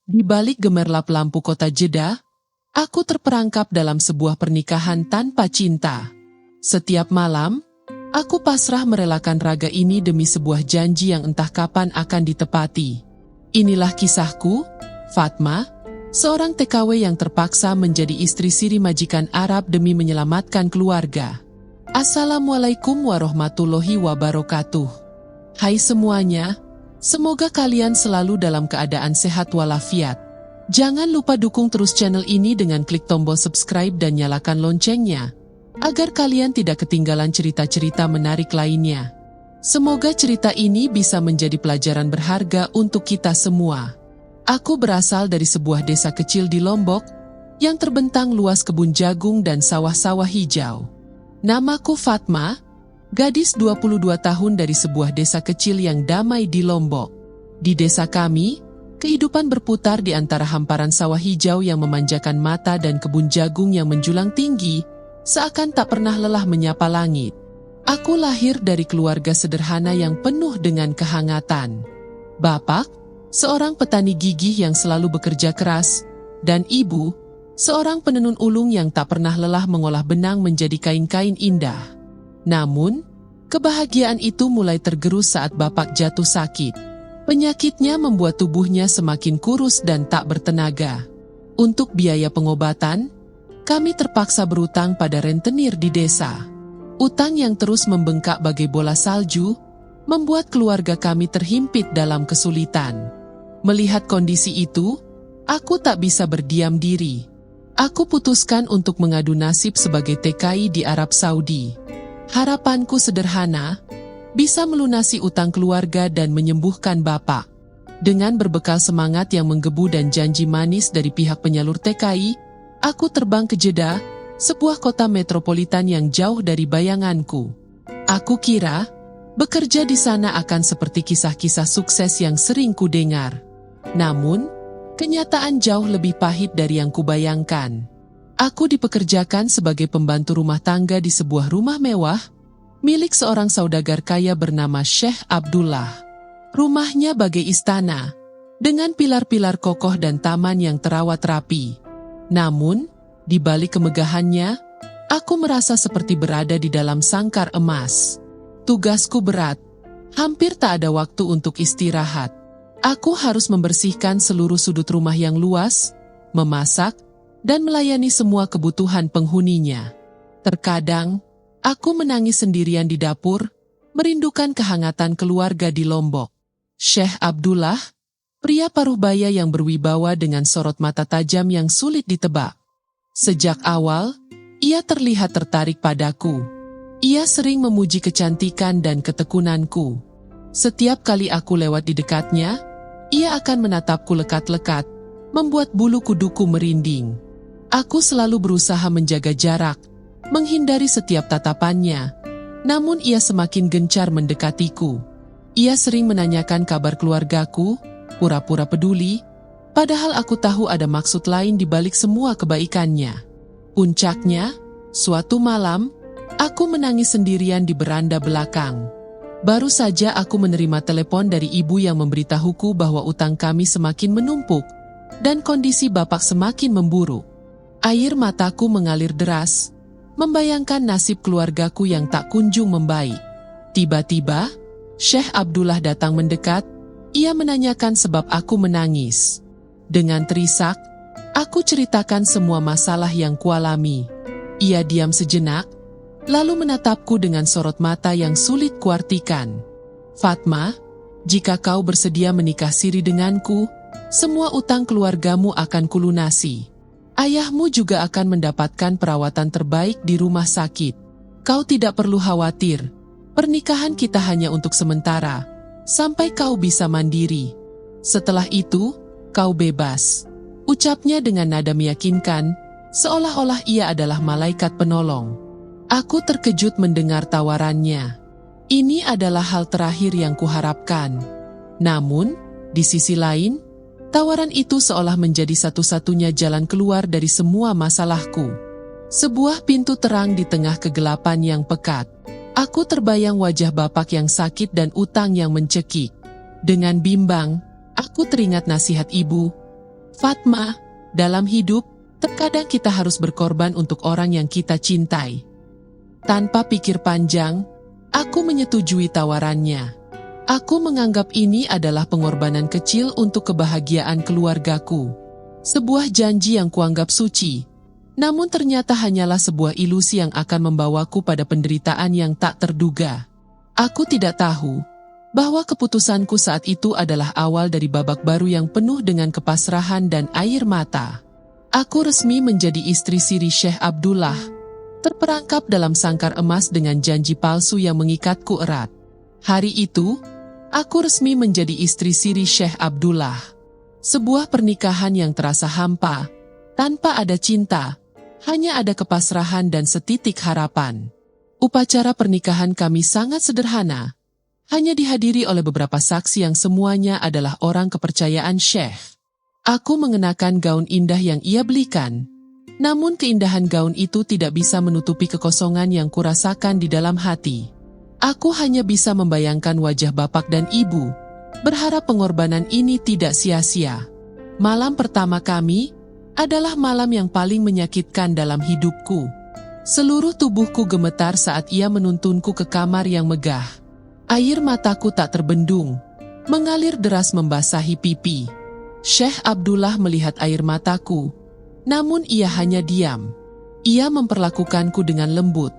Di balik gemerlap lampu kota Jeddah, aku terperangkap dalam sebuah pernikahan tanpa cinta. Setiap malam, aku pasrah merelakan raga ini demi sebuah janji yang entah kapan akan ditepati. Inilah kisahku, Fatma, seorang TKW yang terpaksa menjadi istri siri majikan Arab demi menyelamatkan keluarga. Assalamualaikum warahmatullahi wabarakatuh. Hai semuanya, semoga kalian selalu dalam keadaan sehat walafiat. Jangan lupa dukung terus channel ini dengan klik tombol subscribe dan nyalakan loncengnya, agar kalian tidak ketinggalan cerita-cerita menarik lainnya. Semoga cerita ini bisa menjadi pelajaran berharga untuk kita semua. Aku berasal dari sebuah desa kecil di Lombok, yang terbentang luas kebun jagung dan sawah-sawah hijau. Namaku Fatma, gadis 22 tahun dari sebuah desa kecil yang damai di Lombok. Di desa kami, kehidupan berputar di antara hamparan sawah hijau yang memanjakan mata dan kebun jagung yang menjulang tinggi, seakan tak pernah lelah menyapa langit. Aku lahir dari keluarga sederhana yang penuh dengan kehangatan. Bapak, seorang petani gigih yang selalu bekerja keras, dan ibu, seorang penenun ulung yang tak pernah lelah mengolah benang menjadi kain-kain indah. Namun, kebahagiaan itu mulai tergerus saat bapak jatuh sakit. Penyakitnya membuat tubuhnya semakin kurus dan tak bertenaga. Untuk biaya pengobatan, kami terpaksa berutang pada rentenir di desa. Utang yang terus membengkak bagai bola salju, membuat keluarga kami terhimpit dalam kesulitan. Melihat kondisi itu, aku tak bisa berdiam diri. Aku putuskan untuk mengadu nasib sebagai TKI di Arab Saudi. Harapanku sederhana, bisa melunasi utang keluarga dan menyembuhkan bapak. Dengan berbekal semangat yang menggebu dan janji manis dari pihak penyalur TKI, aku terbang ke Jeddah, sebuah kota metropolitan yang jauh dari bayanganku. Aku kira, bekerja di sana akan seperti kisah-kisah sukses yang sering kudengar. Namun, kenyataan jauh lebih pahit dari yang kubayangkan. Aku dipekerjakan sebagai pembantu rumah tangga di sebuah rumah mewah, milik seorang saudagar kaya bernama Syekh Abdullah. Rumahnya bagai istana, dengan pilar-pilar kokoh dan taman yang terawat rapi. Namun, di balik kemegahannya, aku merasa seperti berada di dalam sangkar emas. Tugasku berat, hampir tak ada waktu untuk istirahat. Aku harus membersihkan seluruh sudut rumah yang luas, memasak, dan melayani semua kebutuhan penghuninya. Terkadang, aku menangis sendirian di dapur, merindukan kehangatan keluarga di Lombok. Syekh Abdullah, pria paruh baya yang berwibawa dengan sorot mata tajam yang sulit ditebak. Sejak awal, ia terlihat tertarik padaku. Ia sering memuji kecantikan dan ketekunanku. Setiap kali aku lewat di dekatnya, ia akan menatapku lekat-lekat, membuat bulu kuduku merinding. Aku selalu berusaha menjaga jarak, menghindari setiap tatapannya, namun ia semakin gencar mendekatiku. Ia sering menanyakan kabar keluargaku, pura-pura peduli, padahal aku tahu ada maksud lain di balik semua kebaikannya. Puncaknya, suatu malam, aku menangis sendirian di beranda belakang. Baru saja aku menerima telepon dari ibu yang memberitahuku bahwa utang kami semakin menumpuk, dan kondisi bapak semakin memburuk. Air mataku mengalir deras, membayangkan nasib keluargaku yang tak kunjung membaik. Tiba-tiba, Syekh Abdullah datang mendekat, ia menanyakan sebab aku menangis. Dengan terisak, aku ceritakan semua masalah yang kualami. Ia diam sejenak, lalu menatapku dengan sorot mata yang sulit kuartikan. Fatma, jika kau bersedia menikah siri denganku, semua utang keluargamu akan kulunasi. Ayahmu juga akan mendapatkan perawatan terbaik di rumah sakit. Kau tidak perlu khawatir, pernikahan kita hanya untuk sementara, sampai kau bisa mandiri. Setelah itu, kau bebas. Ucapnya dengan nada meyakinkan, seolah-olah ia adalah malaikat penolong. Aku terkejut mendengar tawarannya. Ini adalah hal terakhir yang kuharapkan. Namun, di sisi lain, tawaran itu seolah menjadi satu-satunya jalan keluar dari semua masalahku. Sebuah pintu terang di tengah kegelapan yang pekat. Aku terbayang wajah bapak yang sakit dan utang yang mencekik. Dengan bimbang, aku teringat nasihat ibu, Fatma, dalam hidup, terkadang kita harus berkorban untuk orang yang kita cintai. Tanpa pikir panjang, aku menyetujui tawarannya. Aku menganggap ini adalah pengorbanan kecil untuk kebahagiaan keluargaku. Sebuah janji yang kuanggap suci, namun ternyata hanyalah sebuah ilusi yang akan membawaku pada penderitaan yang tak terduga. Aku tidak tahu bahwa keputusanku saat itu adalah awal dari babak baru yang penuh dengan kepasrahan dan air mata. Aku resmi menjadi istri siri Syekh Abdullah, terperangkap dalam sangkar emas dengan janji palsu yang mengikatku erat. Hari itu, aku resmi menjadi istri siri Syekh Abdullah. Sebuah pernikahan yang terasa hampa, tanpa ada cinta, hanya ada kepasrahan dan setitik harapan. Upacara pernikahan kami sangat sederhana, hanya dihadiri oleh beberapa saksi yang semuanya adalah orang kepercayaan Syekh. Aku mengenakan gaun indah yang ia belikan, namun keindahan gaun itu tidak bisa menutupi kekosongan yang kurasakan di dalam hati. Aku hanya bisa membayangkan wajah bapak dan ibu, berharap pengorbanan ini tidak sia-sia. Malam pertama kami adalah malam yang paling menyakitkan dalam hidupku. Seluruh tubuhku gemetar saat ia menuntunku ke kamar yang megah. Air mataku tak terbendung, mengalir deras membasahi pipi. Syekh Abdullah melihat air mataku, namun ia hanya diam. Ia memperlakukanku dengan lembut,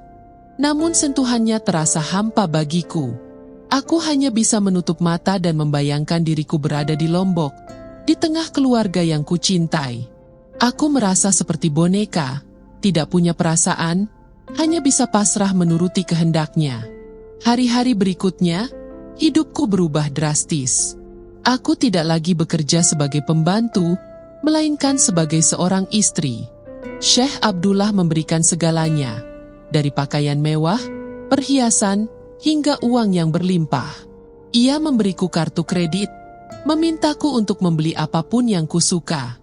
namun sentuhannya terasa hampa bagiku. Aku hanya bisa menutup mata dan membayangkan diriku berada di Lombok, di tengah keluarga yang kucintai. Aku merasa seperti boneka, tidak punya perasaan, hanya bisa pasrah menuruti kehendaknya. Hari-hari berikutnya, hidupku berubah drastis. Aku tidak lagi bekerja sebagai pembantu, melainkan sebagai seorang istri. Syekh Abdullah memberikan segalanya, dari pakaian mewah, perhiasan, hingga uang yang berlimpah. Ia memberiku kartu kredit, memintaku untuk membeli apapun yang kusuka.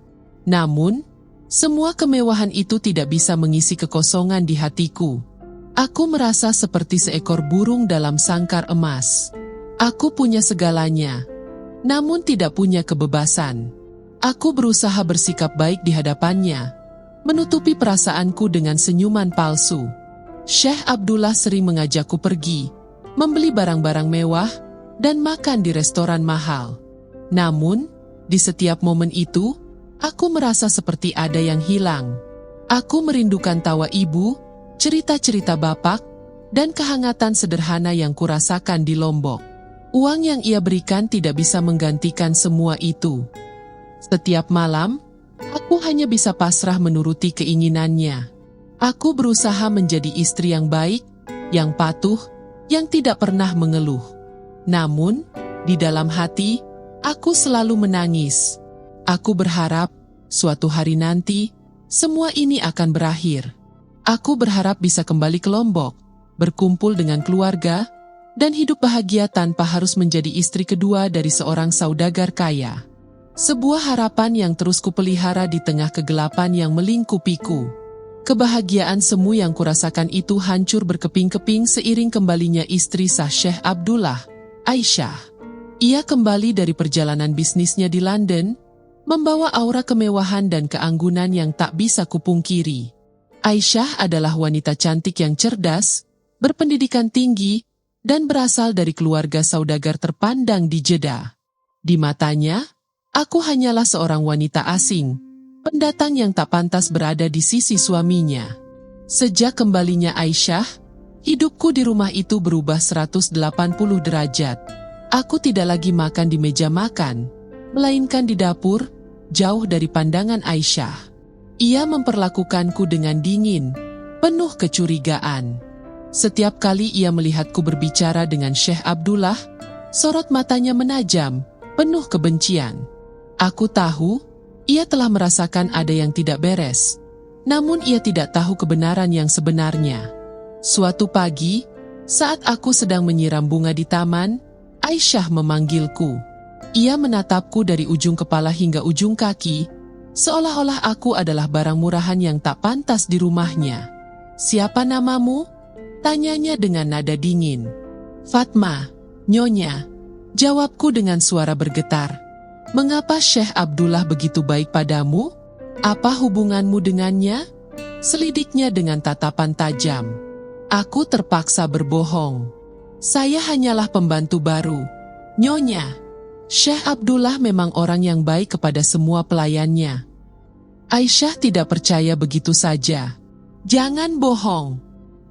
Namun, semua kemewahan itu tidak bisa mengisi kekosongan di hatiku. Aku merasa seperti seekor burung dalam sangkar emas. Aku punya segalanya, namun tidak punya kebebasan. Aku berusaha bersikap baik di hadapannya, menutupi perasaanku dengan senyuman palsu. Syekh Abdullah sering mengajakku pergi, membeli barang-barang mewah, dan makan di restoran mahal. Namun, di setiap momen itu, aku merasa seperti ada yang hilang. Aku merindukan tawa ibu, cerita-cerita bapak, dan kehangatan sederhana yang kurasakan di Lombok. Uang yang ia berikan tidak bisa menggantikan semua itu. Setiap malam, aku hanya bisa pasrah menuruti keinginannya. Aku berusaha menjadi istri yang baik, yang patuh, yang tidak pernah mengeluh. Namun, di dalam hati, aku selalu menangis. Aku berharap, suatu hari nanti, semua ini akan berakhir. Aku berharap bisa kembali ke Lombok, berkumpul dengan keluarga, dan hidup bahagia tanpa harus menjadi istri kedua dari seorang saudagar kaya. Sebuah harapan yang terus kupelihara di tengah kegelapan yang melingkupiku. Kebahagiaan semu yang kurasakan itu hancur berkeping-keping seiring kembalinya istri sah Syekh Abdullah, Aisyah. Ia kembali dari perjalanan bisnisnya di London, membawa aura kemewahan dan keanggunan yang tak bisa kupungkiri. Aisyah adalah wanita cantik yang cerdas, berpendidikan tinggi, dan berasal dari keluarga saudagar terpandang di Jeddah. Di matanya, aku hanyalah seorang wanita asing, pendatang yang tak pantas berada di sisi suaminya. Sejak kembalinya Aisyah, hidupku di rumah itu berubah 180 derajat. Aku tidak lagi makan di meja makan, melainkan di dapur, jauh dari pandangan Aisyah. Ia memperlakukanku dengan dingin, penuh kecurigaan. Setiap kali ia melihatku berbicara dengan Syekh Abdullah, sorot matanya menajam, penuh kebencian. Aku tahu, ia telah merasakan ada yang tidak beres, namun ia tidak tahu kebenaran yang sebenarnya. Suatu pagi, saat aku sedang menyiram bunga di taman, Aisyah memanggilku. Ia menatapku dari ujung kepala hingga ujung kaki, seolah-olah aku adalah barang murahan yang tak pantas di rumahnya. "Siapa namamu?" tanyanya dengan nada dingin. "Fatma, Nyonya," jawabku dengan suara bergetar. Mengapa Syekh Abdullah begitu baik padamu? Apa hubunganmu dengannya? Selidiknya dengan tatapan tajam. Aku terpaksa berbohong. Saya hanyalah pembantu baru, Nyonya. Syekh Abdullah memang orang yang baik kepada semua pelayannya. Aisyah tidak percaya begitu saja. Jangan bohong.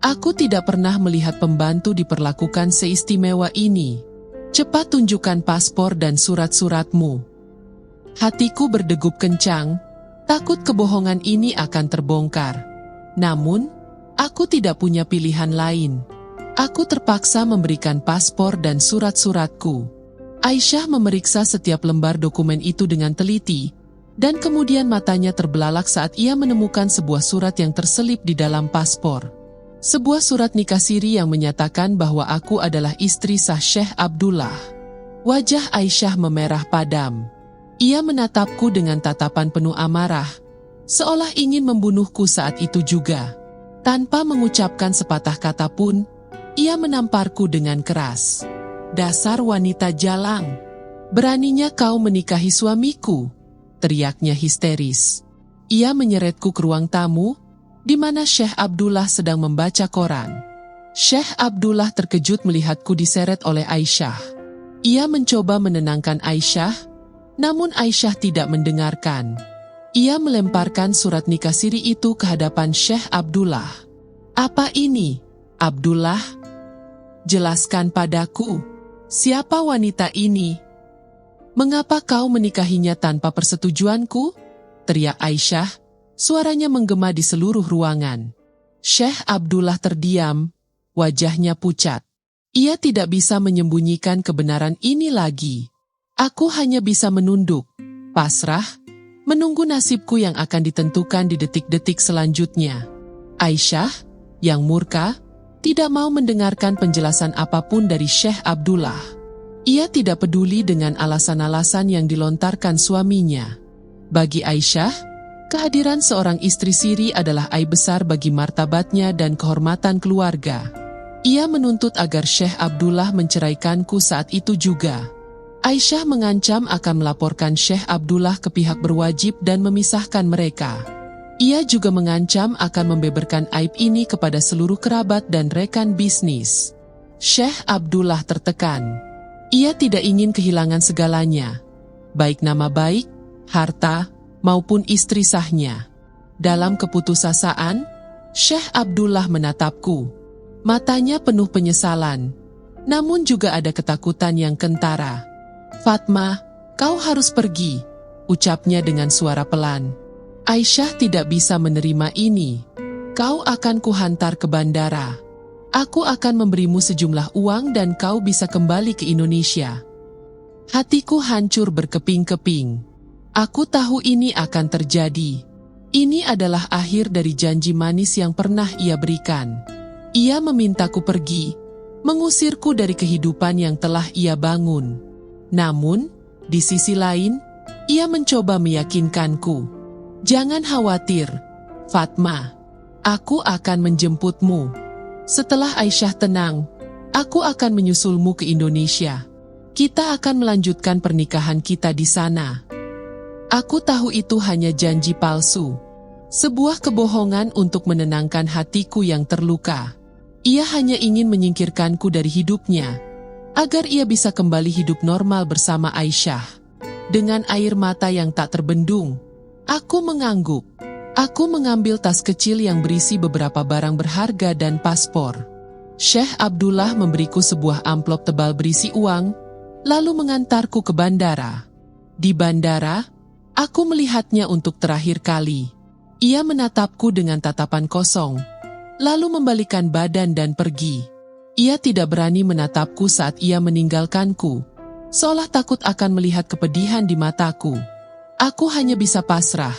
Aku tidak pernah melihat pembantu diperlakukan seistimewa ini. Cepat tunjukkan paspor dan surat-suratmu. Hatiku berdegup kencang, takut kebohongan ini akan terbongkar. Namun, aku tidak punya pilihan lain. Aku terpaksa memberikan paspor dan surat-suratku. Aisyah memeriksa setiap lembar dokumen itu dengan teliti, dan kemudian matanya terbelalak saat ia menemukan sebuah surat yang terselip di dalam paspor. Sebuah surat nikah siri yang menyatakan bahwa aku adalah istri sah Syekh Abdullah. Wajah Aisyah memerah padam. Ia menatapku dengan tatapan penuh amarah, seolah ingin membunuhku saat itu juga. Tanpa mengucapkan sepatah kata pun, ia menamparku dengan keras. Dasar wanita jalang, beraninya kau menikahi suamiku, teriaknya histeris. Ia menyeretku ke ruang tamu, di mana Syekh Abdullah sedang membaca koran. Syekh Abdullah terkejut melihatku diseret oleh Aisyah. Ia mencoba menenangkan Aisyah, namun Aisyah tidak mendengarkan. Ia melemparkan surat nikah siri itu ke hadapan Syekh Abdullah. Apa ini, Abdullah? Jelaskan padaku, siapa wanita ini? Mengapa kau menikahinya tanpa persetujuanku? Teriak Aisyah. Suaranya menggema di seluruh ruangan. Syekh Abdullah terdiam, wajahnya pucat. Ia tidak bisa menyembunyikan kebenaran ini lagi. Aku hanya bisa menunduk, pasrah, menunggu nasibku yang akan ditentukan di detik-detik selanjutnya. Aisyah, yang murka, tidak mau mendengarkan penjelasan apapun dari Syekh Abdullah. Ia tidak peduli dengan alasan-alasan yang dilontarkan suaminya. Bagi Aisyah, kehadiran seorang istri siri adalah aib besar bagi martabatnya dan kehormatan keluarga. Ia menuntut agar Syekh Abdullah menceraikanku saat itu juga. Aisyah mengancam akan melaporkan Syekh Abdullah ke pihak berwajib dan memisahkan mereka. Ia juga mengancam akan membeberkan aib ini kepada seluruh kerabat dan rekan bisnis. Syekh Abdullah tertekan. Ia tidak ingin kehilangan segalanya, baik nama baik, harta, maupun istri sahnya. Dalam keputusasaan, Syekh Abdullah menatapku. Matanya penuh penyesalan, namun juga ada ketakutan yang kentara. Fatma, kau harus pergi, ucapnya dengan suara pelan. Aisyah tidak bisa menerima ini. Kau akan kuhantar ke bandara. Aku akan memberimu sejumlah uang dan kau bisa kembali ke Indonesia. Hatiku hancur berkeping-keping. Aku tahu ini akan terjadi. Ini adalah akhir dari janji manis yang pernah ia berikan. Ia memintaku pergi, mengusirku dari kehidupan yang telah ia bangun. Namun, di sisi lain, ia mencoba meyakinkanku. Jangan khawatir, Fatma. Aku akan menjemputmu. Setelah Aisyah tenang, aku akan menyusulmu ke Indonesia. Kita akan melanjutkan pernikahan kita di sana. Aku tahu itu hanya janji palsu. Sebuah kebohongan untuk menenangkan hatiku yang terluka. Ia hanya ingin menyingkirkanku dari hidupnya, agar ia bisa kembali hidup normal bersama Aisyah. Dengan air mata yang tak terbendung, aku mengangguk. Aku mengambil tas kecil yang berisi beberapa barang berharga dan paspor. Syekh Abdullah memberiku sebuah amplop tebal berisi uang, lalu mengantarku ke bandara. Di bandara, aku melihatnya untuk terakhir kali. Ia menatapku dengan tatapan kosong, lalu membalikkan badan dan pergi. Ia tidak berani menatapku saat ia meninggalkanku, seolah takut akan melihat kepedihan di mataku. Aku hanya bisa pasrah,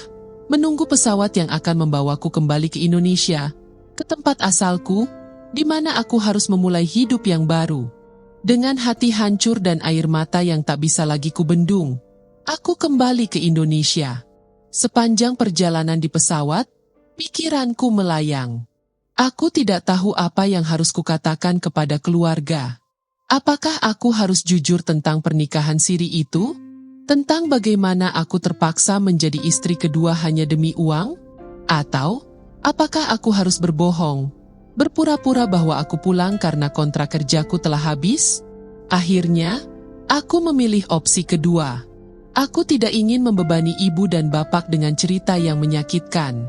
menunggu pesawat yang akan membawaku kembali ke Indonesia, ke tempat asalku, di mana aku harus memulai hidup yang baru. Dengan hati hancur dan air mata yang tak bisa lagi kubendung, aku kembali ke Indonesia. Sepanjang perjalanan di pesawat, pikiranku melayang. Aku tidak tahu apa yang harus kukatakan kepada keluarga. Apakah aku harus jujur tentang pernikahan siri itu? Tentang bagaimana aku terpaksa menjadi istri kedua hanya demi uang? Atau, apakah aku harus berbohong, berpura-pura bahwa aku pulang karena kontrak kerjaku telah habis? Akhirnya, aku memilih opsi kedua. Aku tidak ingin membebani ibu dan bapak dengan cerita yang menyakitkan.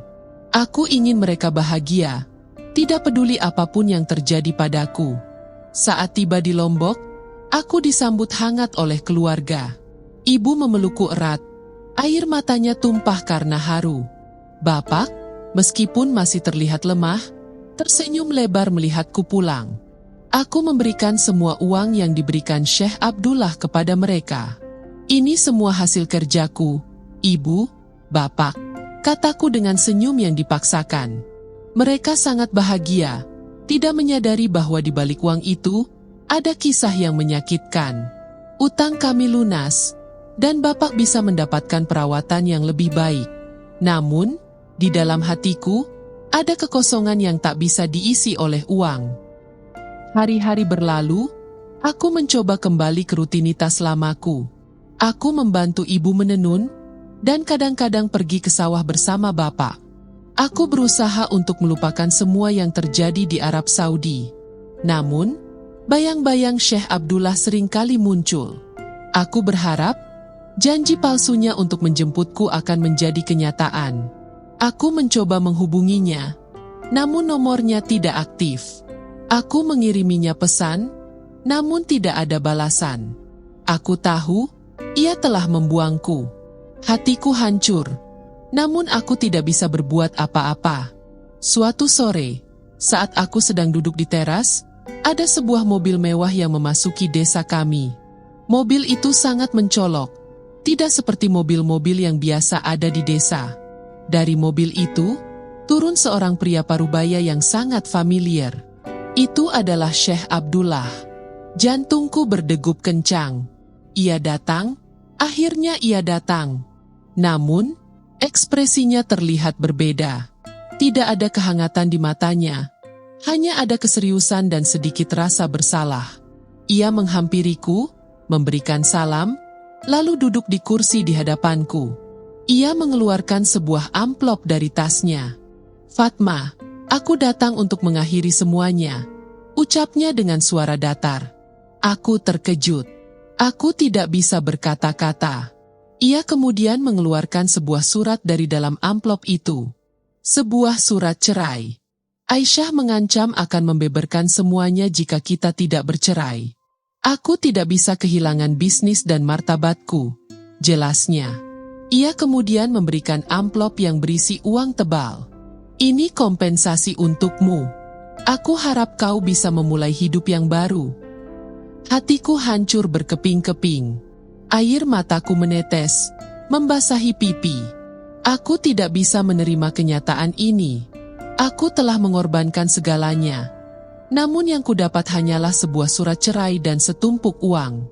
Aku ingin mereka bahagia, tidak peduli apapun yang terjadi padaku. Saat tiba di Lombok, aku disambut hangat oleh keluarga. Ibu memelukku erat, air matanya tumpah karena haru. Bapak, meskipun masih terlihat lemah, tersenyum lebar melihatku pulang. Aku memberikan semua uang yang diberikan Syekh Abdullah kepada mereka. Ini semua hasil kerjaku, ibu, bapak, kataku dengan senyum yang dipaksakan. Mereka sangat bahagia, tidak menyadari bahwa di balik uang itu, ada kisah yang menyakitkan. Utang kami lunas, dan bapak bisa mendapatkan perawatan yang lebih baik. Namun, di dalam hatiku, ada kekosongan yang tak bisa diisi oleh uang. Hari-hari berlalu, aku mencoba kembali ke rutinitas lamaku. Aku membantu ibu menenun, dan kadang-kadang pergi ke sawah bersama bapak. Aku berusaha untuk melupakan semua yang terjadi di Arab Saudi. Namun, bayang-bayang Syekh Abdullah seringkali muncul. Aku berharap, janji palsunya untuk menjemputku akan menjadi kenyataan. Aku mencoba menghubunginya, namun nomornya tidak aktif. Aku mengiriminya pesan, namun tidak ada balasan. Aku tahu, ia telah membuangku. Hatiku hancur, namun aku tidak bisa berbuat apa-apa. Suatu sore, saat aku sedang duduk di teras, ada sebuah mobil mewah yang memasuki desa kami. Mobil itu sangat mencolok, tidak seperti mobil-mobil yang biasa ada di desa. Dari mobil itu, turun seorang pria parubaya yang sangat familiar. Itu adalah Syekh Abdullah. Jantungku berdegup kencang. Ia datang, akhirnya ia datang. Namun, ekspresinya terlihat berbeda. Tidak ada kehangatan di matanya. Hanya ada keseriusan dan sedikit rasa bersalah. Ia menghampiriku, memberikan salam, lalu duduk di kursi di hadapanku. Ia mengeluarkan sebuah amplop dari tasnya. "Fatma, aku datang untuk mengakhiri semuanya," ucapnya dengan suara datar. Aku terkejut. Aku tidak bisa berkata-kata. Ia kemudian mengeluarkan sebuah surat dari dalam amplop itu. Sebuah surat cerai. Aisyah mengancam akan membeberkan semuanya jika kita tidak bercerai. Aku tidak bisa kehilangan bisnis dan martabatku, jelasnya. Ia kemudian memberikan amplop yang berisi uang tebal. "Ini kompensasi untukmu. Aku harap kau bisa memulai hidup yang baru." Hatiku hancur berkeping-keping. Air mataku menetes, membasahi pipi. Aku tidak bisa menerima kenyataan ini. Aku telah mengorbankan segalanya. Namun yang kudapat hanyalah sebuah surat cerai dan setumpuk uang.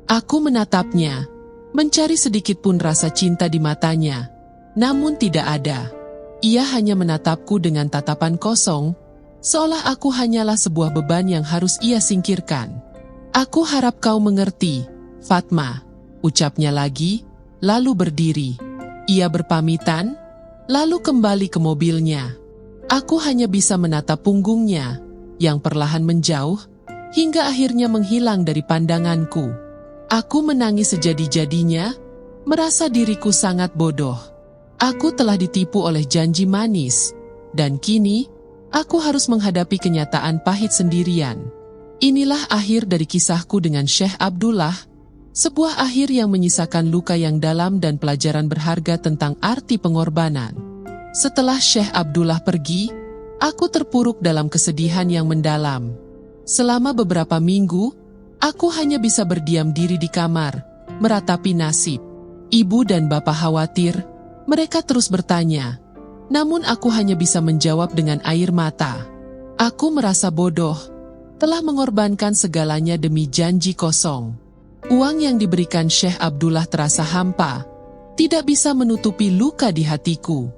Aku menatapnya, mencari sedikit pun rasa cinta di matanya. Namun tidak ada. Ia hanya menatapku dengan tatapan kosong, seolah aku hanyalah sebuah beban yang harus ia singkirkan. "Aku harap kau mengerti, Fatma," ucapnya lagi, lalu berdiri. Ia berpamitan, lalu kembali ke mobilnya. Aku hanya bisa menatap punggungnya, yang perlahan menjauh, hingga akhirnya menghilang dari pandanganku. Aku menangis sejadi-jadinya, merasa diriku sangat bodoh. Aku telah ditipu oleh janji manis, dan kini, aku harus menghadapi kenyataan pahit sendirian. Inilah akhir dari kisahku dengan Syekh Abdullah, sebuah akhir yang menyisakan luka yang dalam dan pelajaran berharga tentang arti pengorbanan. Setelah Syekh Abdullah pergi, aku terpuruk dalam kesedihan yang mendalam. Selama beberapa minggu, aku hanya bisa berdiam diri di kamar, meratapi nasib. Ibu dan bapak khawatir, mereka terus bertanya. Namun aku hanya bisa menjawab dengan air mata. Aku merasa bodoh, telah mengorbankan segalanya demi janji kosong. Uang yang diberikan Syekh Abdullah terasa hampa, tidak bisa menutupi luka di hatiku.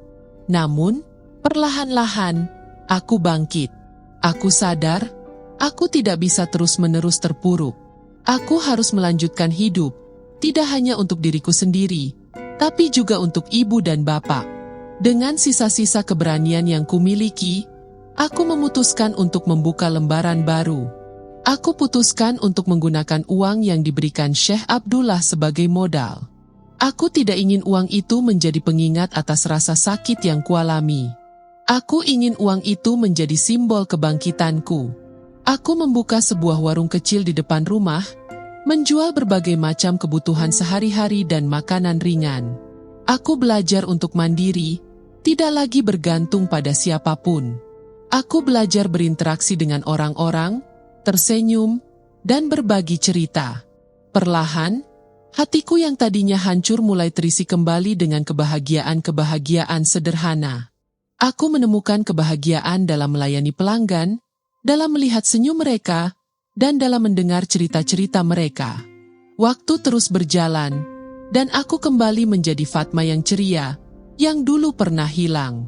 Namun, perlahan-lahan, aku bangkit. Aku sadar, aku tidak bisa terus-menerus terpuruk. Aku harus melanjutkan hidup, tidak hanya untuk diriku sendiri, tapi juga untuk ibu dan bapak. Dengan sisa-sisa keberanian yang kumiliki, aku memutuskan untuk membuka lembaran baru. Aku putuskan untuk menggunakan uang yang diberikan Syekh Abdullah sebagai modal. Aku tidak ingin uang itu menjadi pengingat atas rasa sakit yang kualami. Aku ingin uang itu menjadi simbol kebangkitanku. Aku membuka sebuah warung kecil di depan rumah, menjual berbagai macam kebutuhan sehari-hari dan makanan ringan. Aku belajar untuk mandiri, tidak lagi bergantung pada siapapun. Aku belajar berinteraksi dengan orang-orang, tersenyum, dan berbagi cerita. Perlahan, hatiku yang tadinya hancur mulai terisi kembali dengan kebahagiaan-kebahagiaan sederhana. Aku menemukan kebahagiaan dalam melayani pelanggan, dalam melihat senyum mereka, dan dalam mendengar cerita-cerita mereka. Waktu terus berjalan, dan aku kembali menjadi Fatma yang ceria, yang dulu pernah hilang.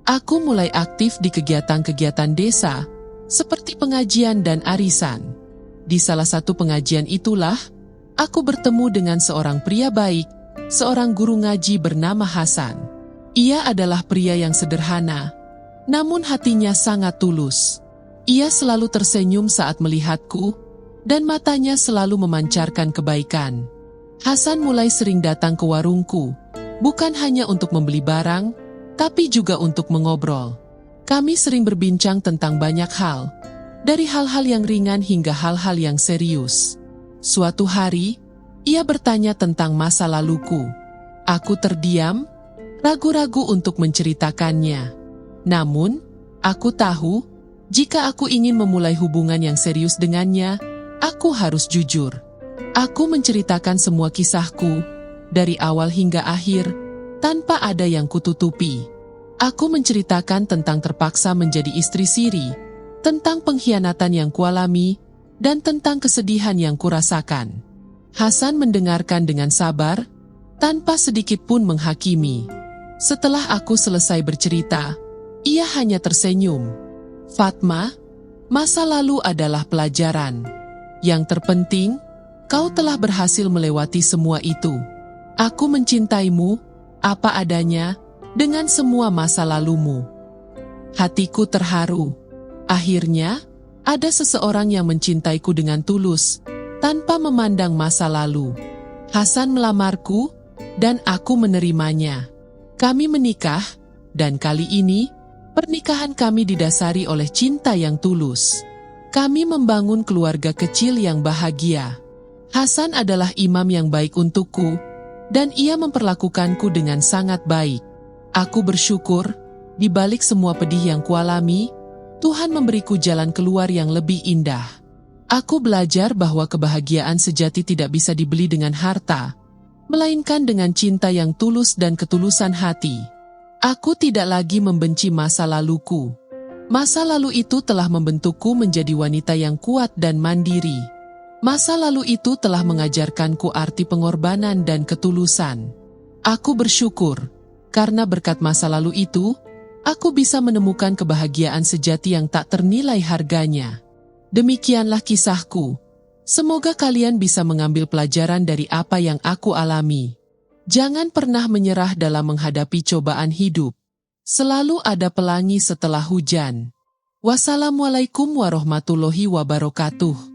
Aku mulai aktif di kegiatan-kegiatan desa, seperti pengajian dan arisan. Di salah satu pengajian itulah, aku bertemu dengan seorang pria baik, seorang guru ngaji bernama Hasan. Ia adalah pria yang sederhana, namun hatinya sangat tulus. Ia selalu tersenyum saat melihatku, dan matanya selalu memancarkan kebaikan. Hasan mulai sering datang ke warungku, bukan hanya untuk membeli barang, tapi juga untuk mengobrol. Kami sering berbincang tentang banyak hal, dari hal-hal yang ringan hingga hal-hal yang serius. Suatu hari, ia bertanya tentang masa laluku. Aku terdiam, ragu-ragu untuk menceritakannya. Namun, aku tahu, jika aku ingin memulai hubungan yang serius dengannya, aku harus jujur. Aku menceritakan semua kisahku, dari awal hingga akhir, tanpa ada yang kututupi. Aku menceritakan tentang terpaksa menjadi istri siri, tentang pengkhianatan yang kualami, dan tentang kesedihan yang kurasakan. Hasan mendengarkan dengan sabar, tanpa sedikit pun menghakimi. Setelah aku selesai bercerita, ia hanya tersenyum. Fatma, masa lalu adalah pelajaran. Yang terpenting, kau telah berhasil melewati semua itu. Aku mencintaimu, apa adanya, dengan semua masa lalumu. Hatiku terharu. Akhirnya, ada seseorang yang mencintaiku dengan tulus, tanpa memandang masa lalu. Hasan melamarku, dan aku menerimanya. Kami menikah, dan kali ini, pernikahan kami didasari oleh cinta yang tulus. Kami membangun keluarga kecil yang bahagia. Hasan adalah imam yang baik untukku, dan ia memperlakukanku dengan sangat baik. Aku bersyukur, di balik semua pedih yang kualami, Tuhan memberiku jalan keluar yang lebih indah. Aku belajar bahwa kebahagiaan sejati tidak bisa dibeli dengan harta, melainkan dengan cinta yang tulus dan ketulusan hati. Aku tidak lagi membenci masa laluku. Masa lalu itu telah membentukku menjadi wanita yang kuat dan mandiri. Masa lalu itu telah mengajarkanku arti pengorbanan dan ketulusan. Aku bersyukur, karena berkat masa lalu itu, aku bisa menemukan kebahagiaan sejati yang tak ternilai harganya. Demikianlah kisahku. Semoga kalian bisa mengambil pelajaran dari apa yang aku alami. Jangan pernah menyerah dalam menghadapi cobaan hidup. Selalu ada pelangi setelah hujan. Wassalamualaikum warahmatullahi wabarakatuh.